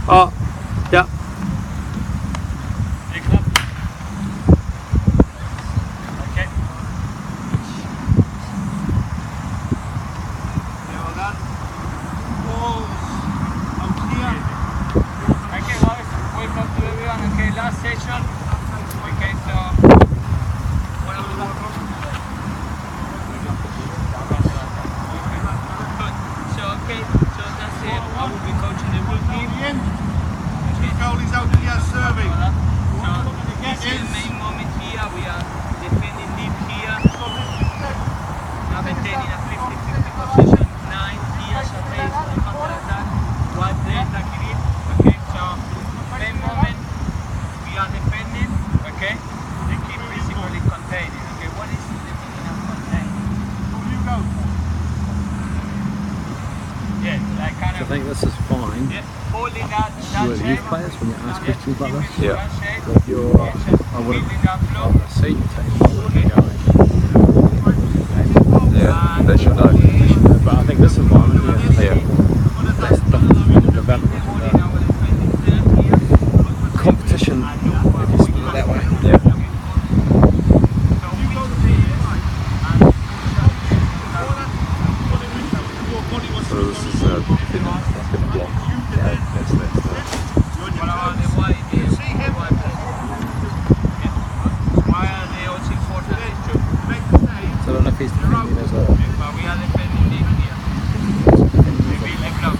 Oh, yeah. Big up. Okay. Well done. Balls out here. Okay, guys, welcome to everyone. Okay, last session. Okay, so what are we doing? So okay, so that's it. I will be coaching the blue team. Two goalies out here serving. So this is the main moment here. We are defending deep here. Now maintaining a 50-50 position. 9 here, Chavez on the counter attack. White play attacking it. Okay, so main moment we are defending. Okay, they keep physically containing. Okay, what is the meaning of containing? You go. Yeah, like kind I of. think this is fine. Yeah, holding that With shape. youth players when you ask questions like this. Yeah. With your, I would have on the senior team, I would have going. Yeah, they should know. But I think this environment, Yeah. that's different from the development and the competition, if you split it that way. Yeah. So this is like a block. Yeah, that's So I don't know if he's defending as a 4-2-3 as opposed to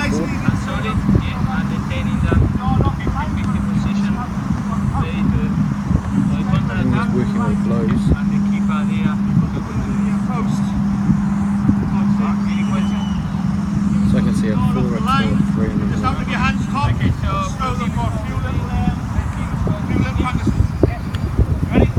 2-6-4. And he's working with blows. So I can see a 4-2-3 in the Just out middle. with your hands top. Throw them for a few little practices. Ready?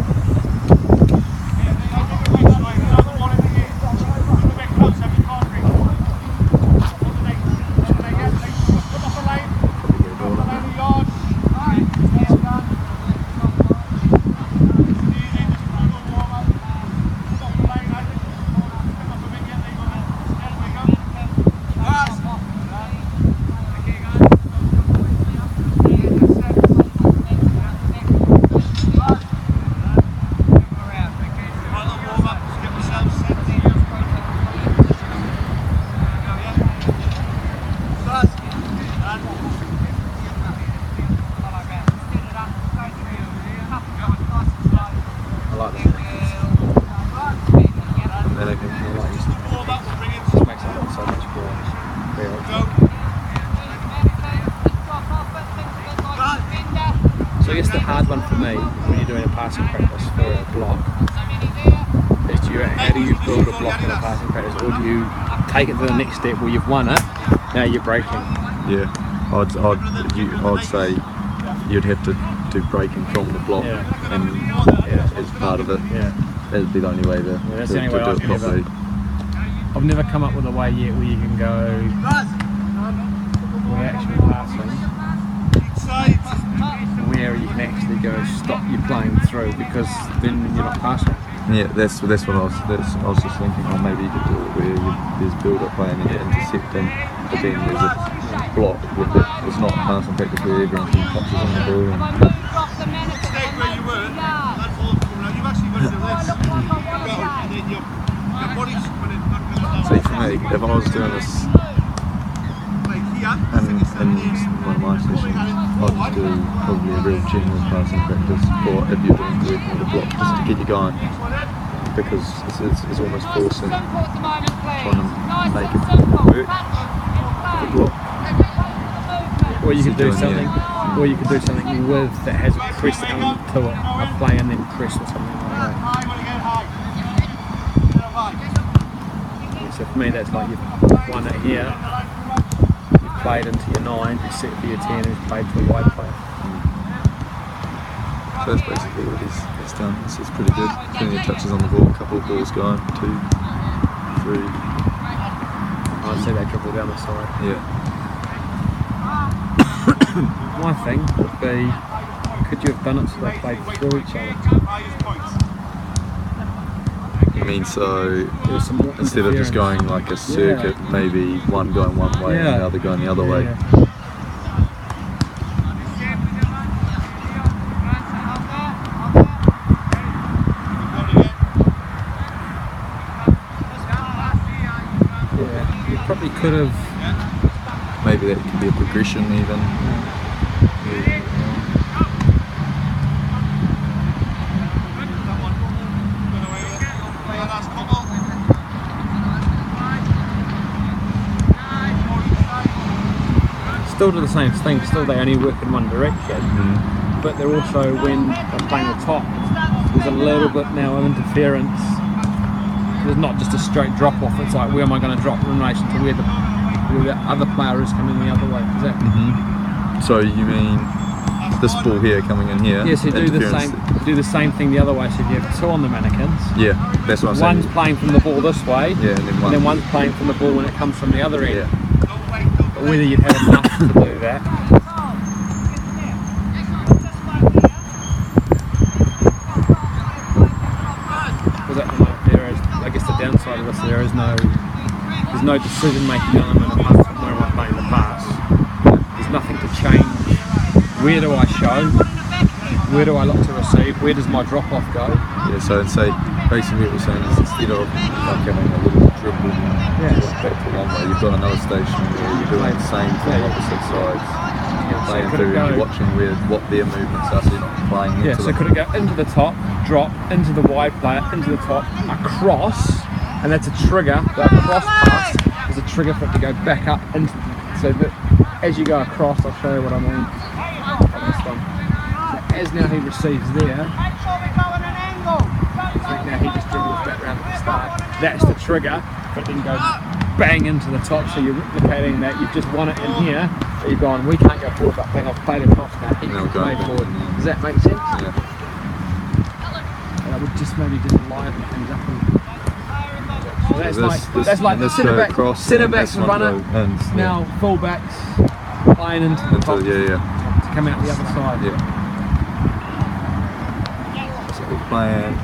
I like that. And I think I like this. Just makes it look so much more real. So I guess the hard one for me when you're doing a passing practice for a block is how do you build a block in a passing practice, or do you take it to the next step where you've won it, now you're breaking? yeah, I'd say you'd have to do breaking from the block, and as part of it, that'd be the only way to, that's to, the only way to do I it can ever- properly. I've never come up with a way yet where you can go we're actually passing, where you can actually go stop your playing through, because then you're not passing. Yeah, that's what I was just thinking. Or maybe you could do it where there's build-up play and you're intercepting, but then there's a block with it. It's not passing practice where everyone can touches on the ball. And Stay where you were. That's all coming out. You've actually got to do this. Go, and then your body's going to see, for me, if I was doing this like here. in one of my sessions, I'd just do probably a real general passing practice, or if you're doing working with a block, just to get you going, because it's almost forcing, trying to make it work with a block. Or you could do Doing, something, yeah. or you could do something with that has a press element to it, a play and then press or something like that. High, when you get high. Yeah, so for me, that's like you've won it here, you've played into your 9, you've set for your 10, and you've played to a wide player. So that's basically what he's done. It's pretty good. Plenty of touches on the ball, a couple of balls going, 2, 3. I'd say they dribble down the side. Yeah. My thing would be, could you have done it so they played through each other? Yeah, You mean so There's some more instead of just interference. going like a circuit, maybe one going one way and the other going the other way? Yeah. Yeah, you probably could have. Maybe that could be a progression even. Still do the same thing, still they only work in one direction, but they're also, when they're playing the top, there's a little bit now of interference. There's not just a straight drop off, it's like where am I going to drop in relation to where the other player is coming the other way. Is that? So you mean this ball here coming in here? Yes, you do the same thing the other way, so if you have two on the mannequins, Yeah, that's what I'm saying. one's playing from the ball this way, Yeah, and then one's playing from the ball when it comes from the other end. Yeah. But whether you'd have enough to do that. Because at the moment there is, I guess the downside of this, there's no decision making element apart from where am I playing the pass. There's nothing to change. Where do I show? Where do I look to receive? Where does my drop off go? Yeah, so and say basically what we're saying is instead of like having a little dribble back to one way, you've got another station where you're doing the same thing opposite sides. You're playing through and you're watching what their movements are, so you're not playing into so them. could it go into the top, drop, into the wide player, into the top, across, and that's a trigger. The cross pass is a trigger for it to go back up into so that as you go across, I'll show you what I mean on this one. So as now he receives there, now he just dribbles back round at the start. That's the trigger, but then go bang into the top, so you're replicating that. You've just won it in here, but you've gone, we can't go forward, but bang, I've played across now. He can play forward. Does that make sense? Yeah. And I would just maybe just liven things up. So that's like this centre backs and runner. Now full-backs playing into the top to come out the other side. Yeah. So we're playing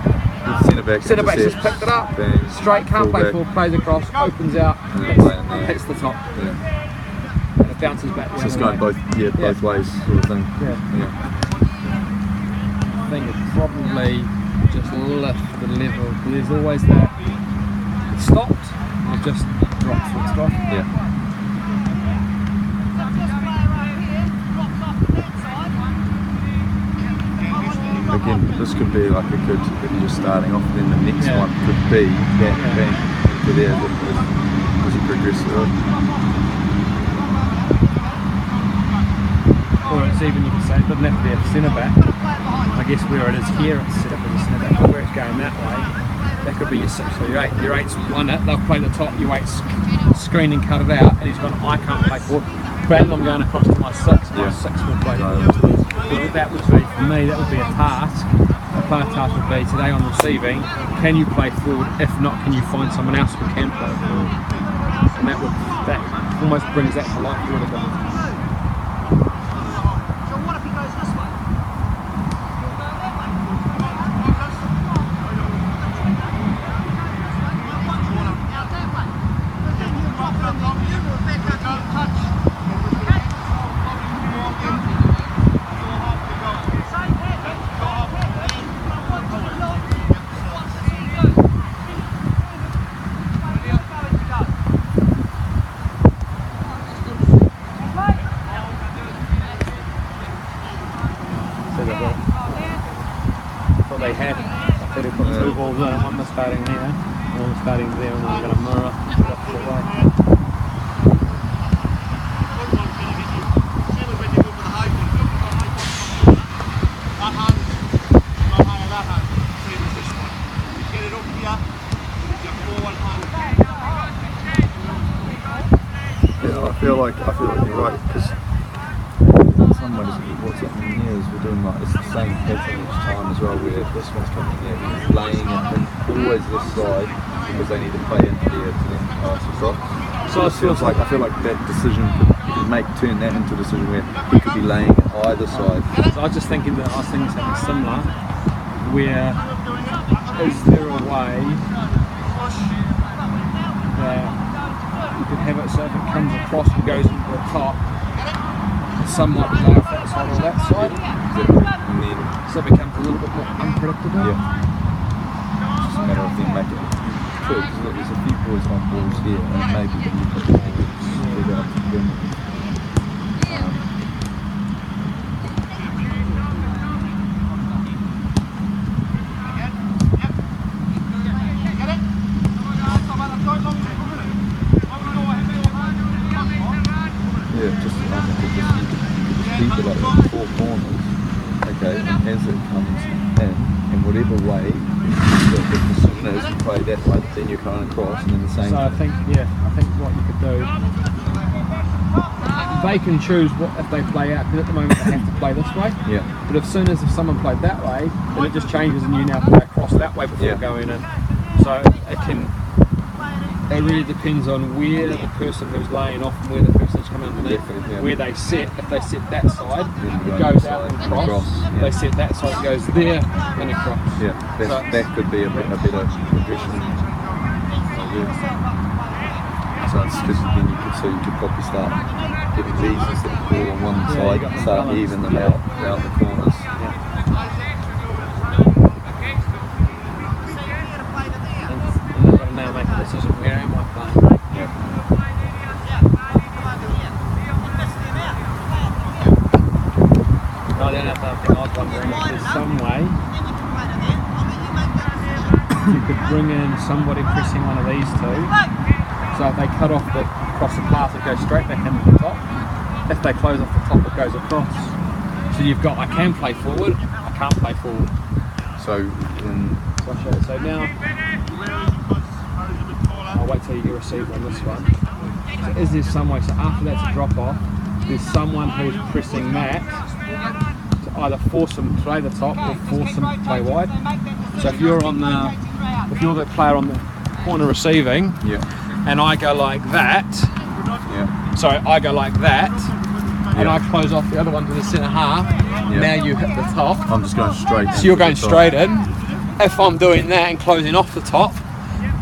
centre backs just picked it up, bang, straight, can't play forward, plays across, opens out, hits the top, and it bounces back. So it's going both ways sort of thing. I think it's probably just lift the level. There's always that. It stopped, it just drops full stop. Yeah. Again, this could be like if you're just starting off, then the next one could be that bang to there as you progress through it. Or it's even, you can say, it doesn't have to be a centre back. I guess where it is here, it's set up as a centre back, but where it's going that way, that could be your 6 or your 8. Your 8's won it, they'll play the top, your 8's screen and cut it out, and he's gone, I can't play forward. But I'm going across to my 6, my 6 will play forward. That would be, for me, that would be a task. A player task would be, today on receiving, can you play forward? If not, can you find someone else who can play forward? And that almost brings that to life a little bit. They had. I said he put 2 balls in, one was starting there, one was starting there, and I'm going to mirror the way. Yeah, I feel like you're right, because some ways what's happening here is we're doing like it's the same pattern each time as well, where this one's coming in, he's laying it in always this side because they need to play in here to then pass across. So it feels like, I feel like that decision you could turn that into a decision where he could be laying it either side. So I was just thinking that I was thinking something similar, where is there a way that you could have it so if it comes across and goes into the top, somewhat play off that side or that side, so it becomes a little bit more unpredictable? Yeah. It's just a matter of them making it. Because look, there's a few boys on balls here, and maybe the balls figure out to them. Yeah, just I think you could keep it like the four corners, okay, and as it comes in whatever way the swing is, you play that way, then you kind of cross, and then the same. So I think what you could do, they can choose what if they play out, because at the moment they have to play this way. Yeah. But as soon as if someone played that way, then it just changes and you now play across that way before going in. So it really depends on where the person who's laying off and where the person's coming underneath, where they set. If they set that side, it goes out and across. They set that side, it goes there and across. Yeah, that could be a better progression. So it's just then you could probably start getting these instead of all on one side, start even them out the corners. Now make a decision, where am I playing? No, I don't have to have the odd one. There's some way you could bring in somebody pressing one of these two, so if they cut off across the path it goes straight back into the top. If they close off the top it goes across. So you've got, I can play forward, I can't play forward. So I'll show you. So now I'll wait till you get received on this one. So is there some way, so after that's a drop off, there's someone who's pressing that to either force them to play the top or force them to play wide. So if you're the player on the corner receiving, and I go like that, I go like that, and I close off the other one to the centre half, now you hit the top. I'm just going straight in. So you're going straight in. If I'm doing that and closing off the top,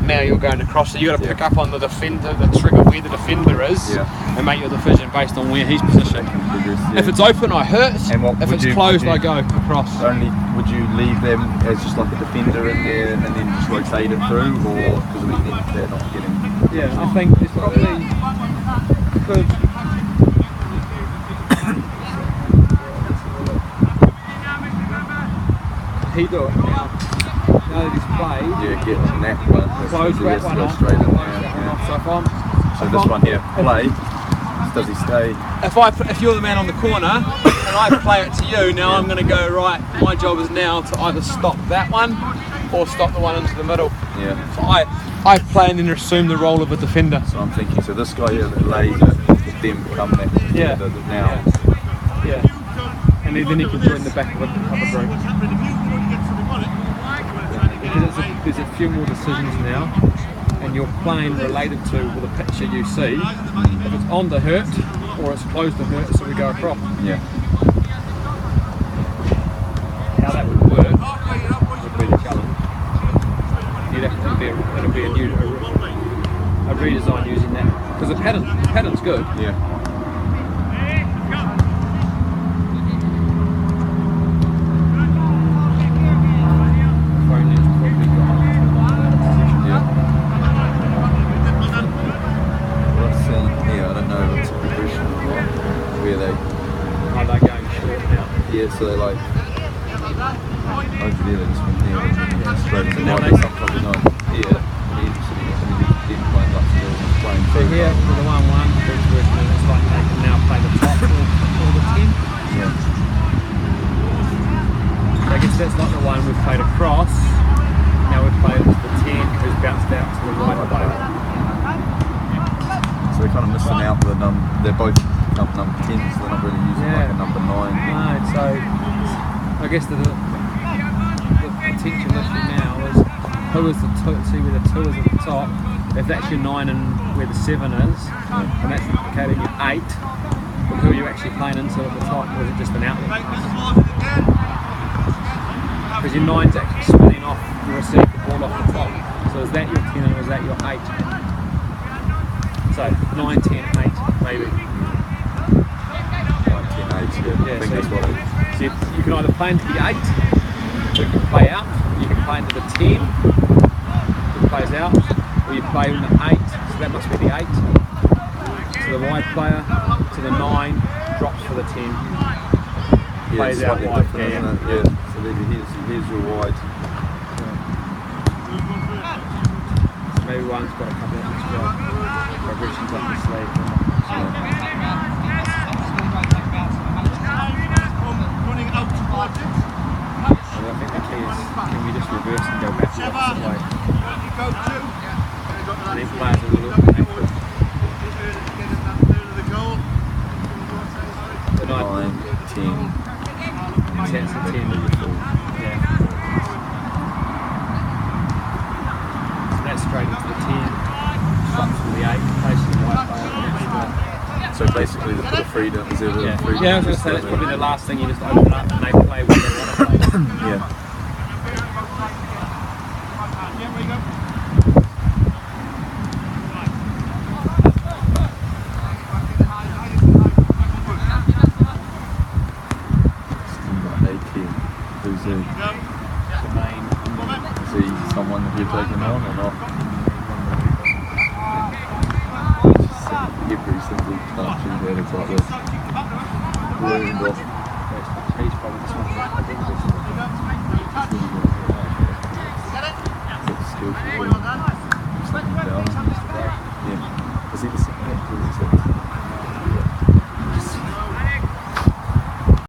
now you're going across. So you've got to pick up on the defender, the trigger where the defender is, and make your decision based on where he's positioned. If it's open, I hurt. If it's closed, I go across. Only would you leave them as just like a defender in there and then just rotate it through, or because then they're not getting? Yeah, I think it's probably because he do it now. Now that he's played, get on that one. Close that one off. Straight in there. So this one here, play. Does he stay? If you're the man on the corner and I play it to you, now I'm going to go right. My job is now to either stop that one or stop the one into the middle. Yeah. So I play and then assume the role of a defender. So I'm thinking, so this guy here that lays it, would then become that defender now. Yeah. And then he can join the back of a group. Because there's a few more decisions now, and you're playing related to the picture you see. If it's on to hurt, or it's close to hurt, so we go across. Yeah. How that would work would be the challenge. It'll be a redesign using that, because the pattern's good. Yeah. So they like over there, they just went there and straight into now they sometimes not here. He's playing like playing. So here for the 1-1, it's like they can now play the top or the 10. Yeah. So I guess that's not the one we've played across. Now we've played the 10 who's bounced out to the right of the. So they're kind of missing out the they're both number 10s, so they're not really using like a number 9. No, so I guess the potential issue now is who is the 2, see where the 2 is at the top. If that's your 9 and where the 7 is, and that's indicating your 8, but who are you actually playing into at the top, or is it just an outlet? Because your 9's actually spinning off, you receive the ball off the top. So is that your 10 or is that your 8? So 9, 10, 8 maybe. 9, 10, 8, yeah. I think that's what it is. So you can either play into the 8, you can play out, you can play into the 10, it plays out, or you play in the 8, so that must be the 8. To the wide player, to the 9, drops for the 10. Plays out wide. Isn't it? Yeah. So then here's your wide. So maybe one's got a couple of extra progressions up the sleeve. Running out towards it. So I think the key is, can we just reverse and go back the opposite way? Go to. And then players are a little bit accurate. The 9, 10. It's the 10 with the full. Yeah. So that's straight into the 10, drops for the 8, plays to the white player, and that's So basically the put a free down, is there a free yeah, I was going to say that's probably the last thing, you just open up and they play what they want to play. Yeah. Who's he? The main. Is he someone that you're taking on or not? Every single touch in there, it's like this. He's probably this one. I think this